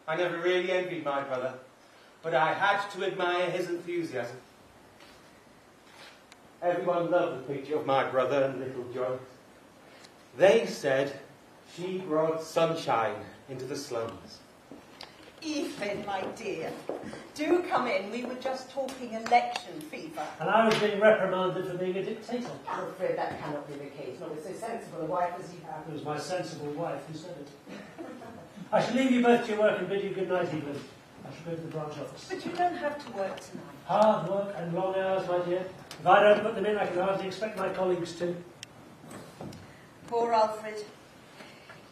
I never really envied my brother, but I had to admire his enthusiasm. Everyone loved the picture of my brother and little Joyce. They said she brought sunshine into the slums. Evelyn, my dear, do come in. We were just talking election fever. And I was being reprimanded for being a dictator. I'm afraid that cannot be the case, not with so sensible a wife as you have. It was my sensible wife who said it. I shall leave you both to your work and bid you good night, Evelyn. I shall go to the branch office. But you don't have to work tonight. Hard work and long hours, my dear. If I don't put them in, I can hardly expect my colleagues to. Poor Alfred.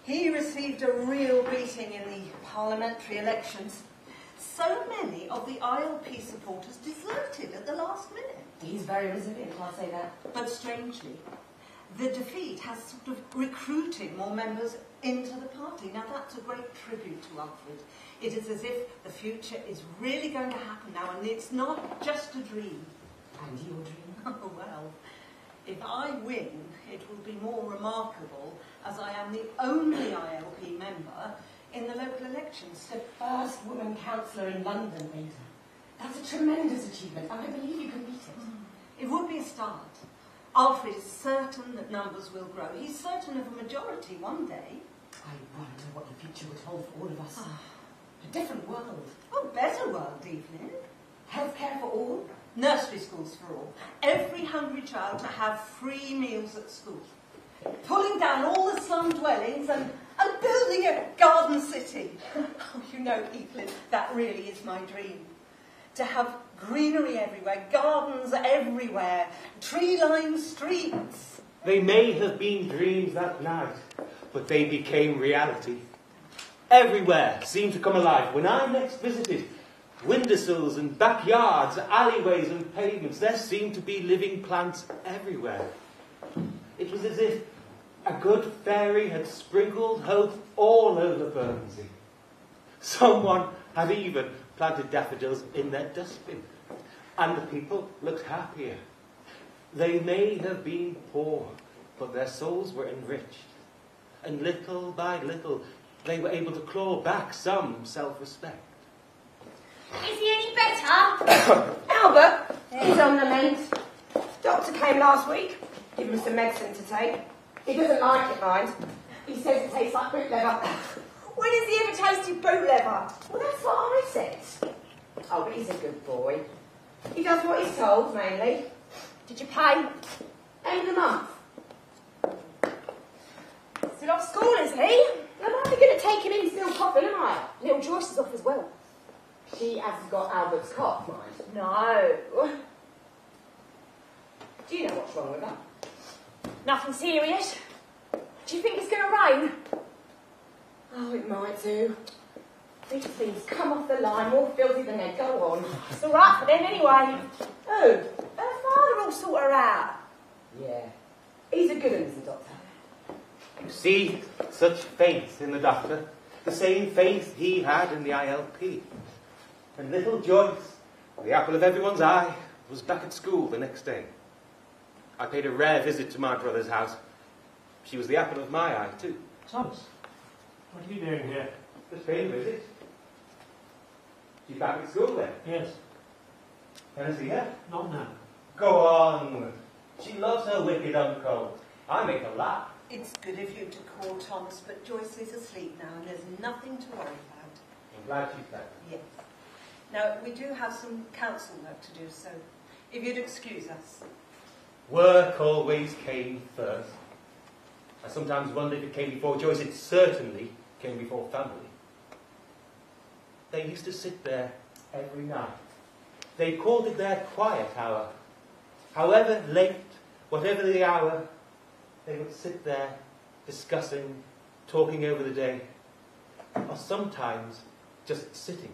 He received a real beating in the parliamentary elections. So many of the ILP supporters deserted at the last minute. He's very resilient, I'll say that. But strangely, the defeat has sort of recruited more members into the party. Now that's a great tribute to Alfred. It is as if the future is really going to happen now, and it's not just a dream. And your dream? Oh, well, if I win, it will be more remarkable, as I am the only ILP member in the local elections. The first woman councillor in London, Ada. That's a tremendous achievement, and I believe you can beat it. It would be a start. Alfred is certain that numbers will grow. He's certain of a majority one day. I wonder what the future would hold for all of us. A different world. Oh, better world, Evelyn. Healthcare for all. Nursery schools for all. Every hungry child to have free meals at school. Pulling down all the slum dwellings and building a garden city. Oh, you know, Evelyn, that really is my dream. To have greenery everywhere, gardens everywhere, tree-lined streets. They may have been dreams that night, but they became reality. Everywhere seemed to come alive. When I next visited, windowsills and backyards, alleyways and pavements, there seemed to be living plants everywhere. It was as if a good fairy had sprinkled hope all over Bermondsey. Someone had even planted daffodils in their dustbin, and the people looked happier. They may have been poor, but their souls were enriched, and little by little they were able to claw back some self-respect. Is he any better? Albert, he's on the mend. Doctor came last week, gave him some medicine to take. He doesn't like it, mind. He says it tastes like boot leather. When has he ever tasted boot leather? Well, that's what I said. Oh, but he's a good boy. He does what he's told, mainly. Did you pay? End of the month. Still off school, is he? I'm only going to take him in, he's still coughing, am I? Little Joyce is off as well. She hasn't got Albert's cough, mind. No. Do you know what's wrong with her? Nothing serious. Do you think it's going to rain? Oh, it might do. These things come off the line more filthy than they go on. It's all right for them anyway. Who? Her father will sort her out. Yeah. He's a good one, isn't he, Doctor? You see such faith in the doctor, the same faith he had in the ILP. And little Joyce, the apple of everyone's eye, was back at school the next day. I paid a rare visit to my brother's house. She was the apple of my eye, too. Thomas, what are you doing here? Just paying a visit. She's back at school then? Yes. Can I see her? Not now. Go on. She loves her wicked uncle. I make her laugh. It's good of you to call, Thomas, but Joyce is asleep now and there's nothing to worry about. I'm glad she's back. Yes. Now, we do have some council work to do, so if you'd excuse us. Work always came first. I sometimes wonder if it came before Joyce. It certainly came before family. They used to sit there every night. They called it their quiet hour. However late, whatever the hour, they would sit there discussing, talking over the day, or sometimes just sitting.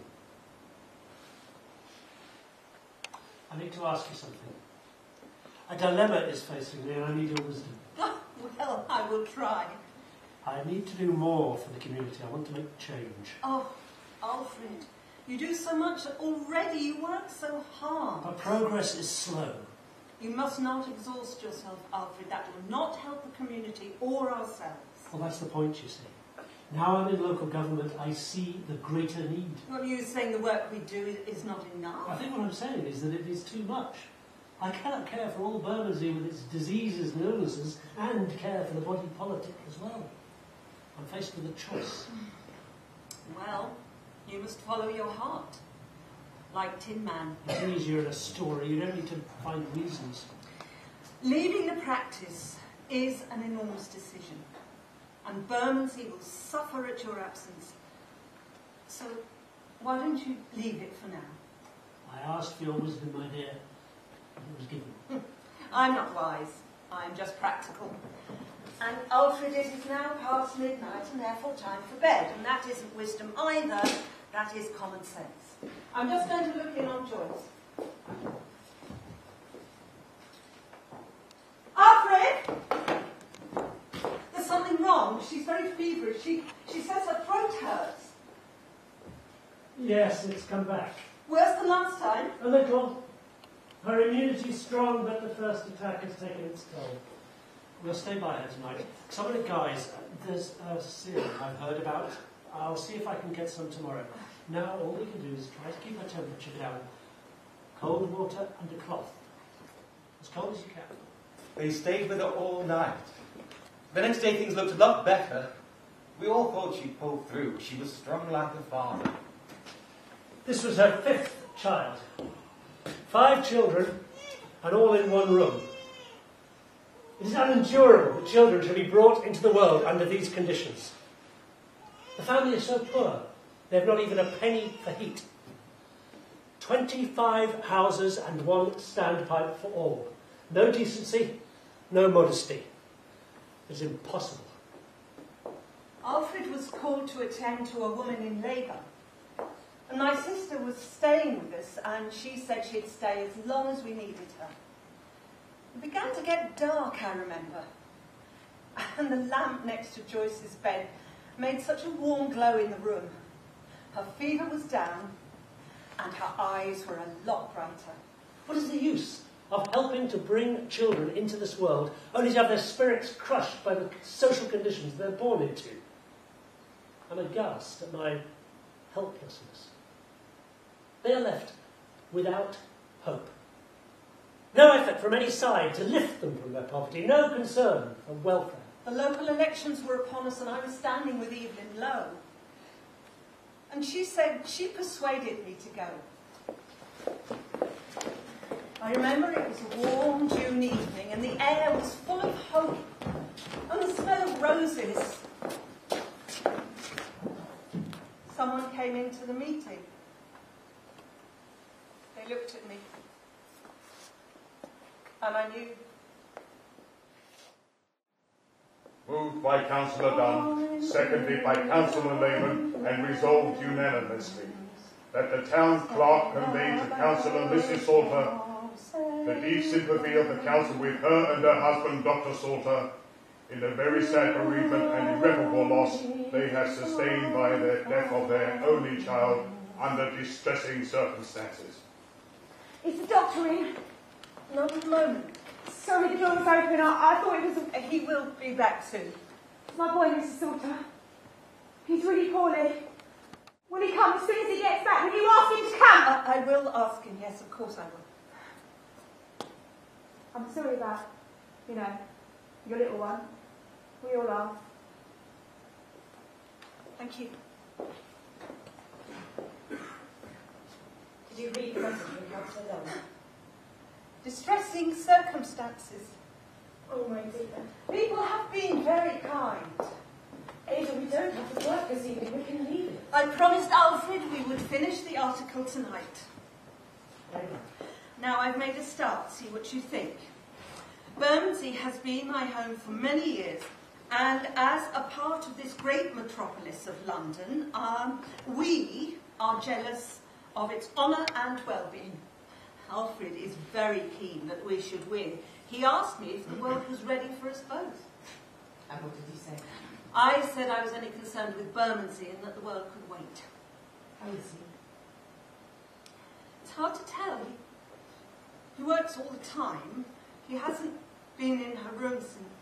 I need to ask you something. A dilemma is facing me and I need your wisdom. Oh, well, I will try. I need to do more for the community. I want to make change. Oh, Alfred, you do so much already. You work so hard. But progress is slow. You must not exhaust yourself, Alfred. That will not help the community or ourselves. Well, that's the point, you see. Now I'm in local government, I see the greater need. Well, you're saying the work we do is not enough? I think what I'm saying is that it is too much. I cannot care for all Bermondsey with its diseases and illnesses and care for the body politic as well. I'm faced with a choice. Well, you must follow your heart. Like Tin Man. It's easier in a story, you don't need to find reasons. Leaving the practice is an enormous decision, and Bermondsey will suffer at your absence. So, why don't you leave it for now? I asked for your wisdom, my dear, and it was given. I'm not wise, I'm just practical. And Alfred, it is now past midnight and therefore time for bed, and that isn't wisdom either, that is common sense. I'm just going to look in on Joyce. Alfred! There's something wrong. She's very feverish. She says her throat hurts. Yes, it's come back. Worse than last time? A little. Her immunity's strong, but the first attack has taken its toll. We'll stay by her tonight. Some of the guys, there's a serum I've heard about. I'll see if I can get some tomorrow. Now all we can do is try to keep her temperature down. Cold water and a cloth. As cold as you can. They stayed with her all night. The next day things looked a lot better. We all thought she'd pull through. She was strong like her father. This was her 5th child. 5 children, and all in one room. It is unendurable that children should be brought into the world under these conditions. The family is so poor, they have not even a penny for heat. 25 houses and 1 standpipe for all. No decency, no modesty. It's impossible. Alfred was called to attend to a woman in labour. And my sister was staying with us, and she said she'd stay as long as we needed her. It began to get dark, I remember. And the lamp next to Joyce's bed made such a warm glow in the room. Her fever was down, and her eyes were a lot brighter. What is the use of helping to bring children into this world, only to have their spirits crushed by the social conditions they're born into? I'm aghast at my helplessness. They are left without hope. No effort from any side to lift them from their poverty, no concern for welfare. The local elections were upon us, and I was standing with Evelyn Lowe. And she said she persuaded me to go. I remember it was a warm June evening, and the air was full of hope, and the smell of roses. Someone came into the meeting. They looked at me, and I knew. Moved by Councillor Dunn, seconded by Councillor Lehman, and resolved unanimously that the town clerk convey to Councillor Mrs. Salter the deep sympathy of the council with her and her husband, Dr. Salter, in the very sad bereavement and irreparable loss they have sustained by the death of their only child under distressing circumstances. Is the doctor in? Not at the moment. Sorry, the door was open. I thought it was He will be back soon. my boy, Mrs. Salter. He's really poorly. Will he come as soon as he gets back? Will you ask him to come? I will ask him, yes, of course I will. I'm sorry about, your little one. We all are. Thank you. Did you read the message from Councillor Dunn? Distressing circumstances. Oh, my dear. People have been very kind. Ada, we don't have to work this evening. We can leave it. I promised Alfred we would finish the article tonight. Now I've made a start, see what you think. Bermondsey has been my home for many years, and as a part of this great metropolis of London, we are jealous of its honour and well-being. Alfred is very keen that we should win. He asked me if the world was ready for us both. And what did he say? I said I was only concerned with Bermondsey and that the world could wait. How is he? It's hard to tell. He works all the time. He hasn't been in her room since.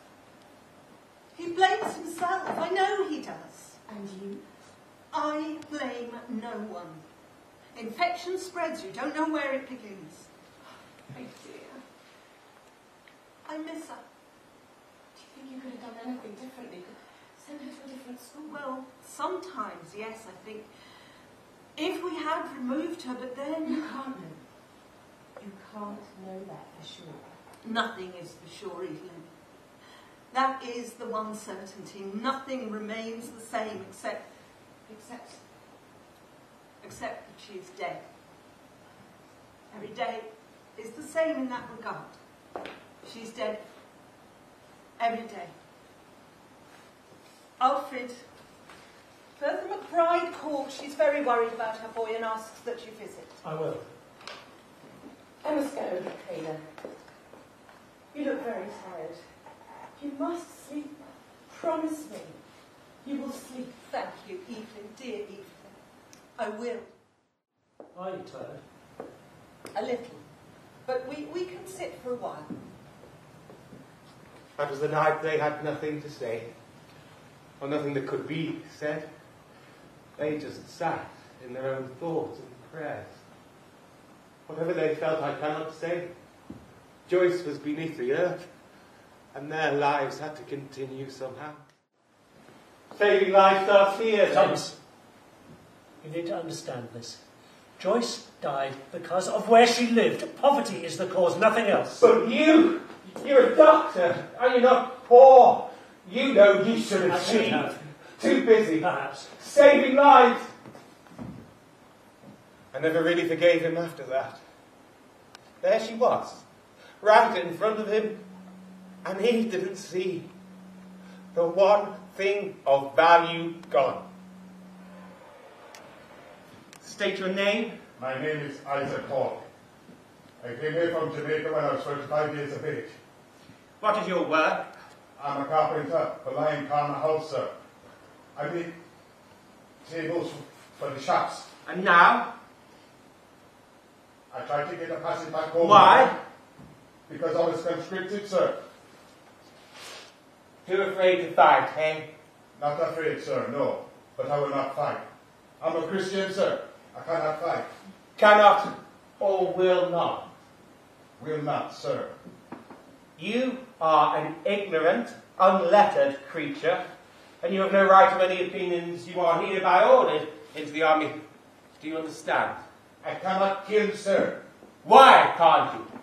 He blames himself. I know he does. And you? I blame no one. Infection spreads, you don't know where it begins. Oh dear. I miss her. Do you think you could have done anything differently? Send her to a different school? Well, sometimes, yes, I think. If we had removed her, but then... You can't know. You can't know that for sure. Nothing is for sure, Evelyn. That is the one certainty. Nothing remains the same except that she is dead. Every day is the same in that regard. She's dead every day. Alfred, Bertha McBride called. She's very worried about her boy and asks that you visit. I will. I must go, Ada. You look very tired. You must sleep. Promise me. You will sleep. Thank you, Evelyn, dear Evelyn. I will. Are you tired? A little. But we can sit for a while. That was the night they had nothing to say, or nothing that could be said. They just sat in their own thoughts and prayers. Whatever they felt, I cannot say. Joyce was beneath the earth, and their lives had to continue somehow. Saving life starts here. Thomas, you need to understand this. Joyce died because of where she lived. Poverty is the cause, nothing else. But you're a doctor. Are you not poor? You know you should have I should seen. have. Too busy. Perhaps. Saving lives. I never really forgave him after that. There she was, right in front of him, and he didn't see. The one thing of value gone. State your name. My name is Isaac Hall. I came here from Jamaica when I was 25 years of age. What is your work? I'm a carpenter for Lion Corner House, sir. I make tables for the shops. And now? I tried to get a passage back home. Why? Because I was conscripted, sir. Too afraid to fight, eh? Not afraid, sir, no. But I will not fight. I'm a Christian, sir. I cannot fight. Cannot or will not? Will not, sir. You are an ignorant, unlettered creature, and you have no right to any opinions. You are hereby ordered into the army. Do you understand? I cannot kill, sir. Why can't you?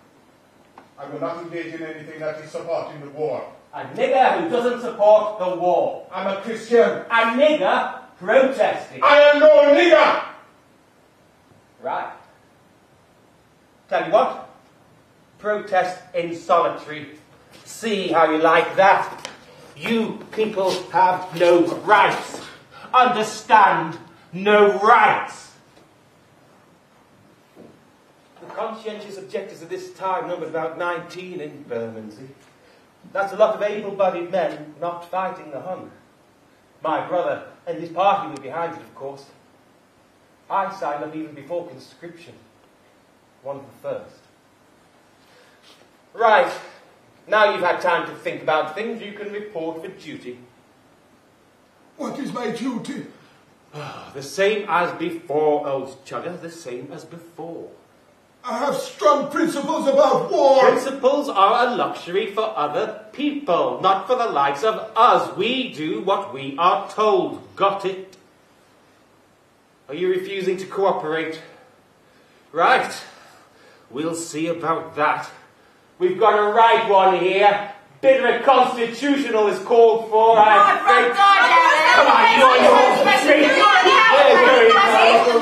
I will not engage in anything that is supporting the war. A nigger who doesn't support the war. I'm a Christian. A nigger protesting. I am no nigger! Right. Tell you what. Protest in solitary. See how you like that. You people have no rights. Understand? No rights. The conscientious objectors at this time numbered about 19 in Bermondsey. That's a lot of able-bodied men not fighting the Hun. My brother and his party were behind it, of course. I signed up even before conscription. One of the first. Right. Now you've had time to think about things, you can report for duty. What is my duty? The same as before, old chugger, the same as before. I have strong principles about war. Principles are a luxury for other people, not for the likes of us. We do what we are told. Got it? Are you refusing to cooperate? Right. We'll see about that. We've got a right one here. Bit of a constitutional is called for. Come on, you're the street.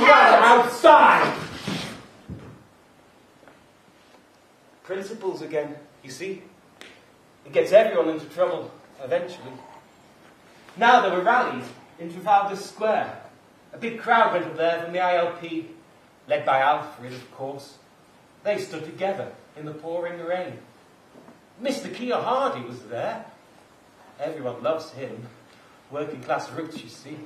Run outside. Principles again, you see? It gets everyone into trouble, eventually. Now there were rallies in Trafalgar Square. A big crowd went up there from the ILP, led by Alfred, of course. They stood together in the pouring rain. Mr. Keir Hardy was there. Everyone loves him. Working class roots, you see.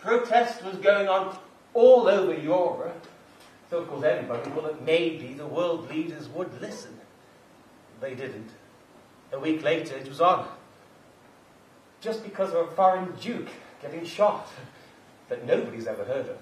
Protest was going on all over Europe. So of course everybody thought that maybe the world leaders would listen. They didn't. A week later it was on. just because of a foreign duke getting shot that nobody's ever heard of.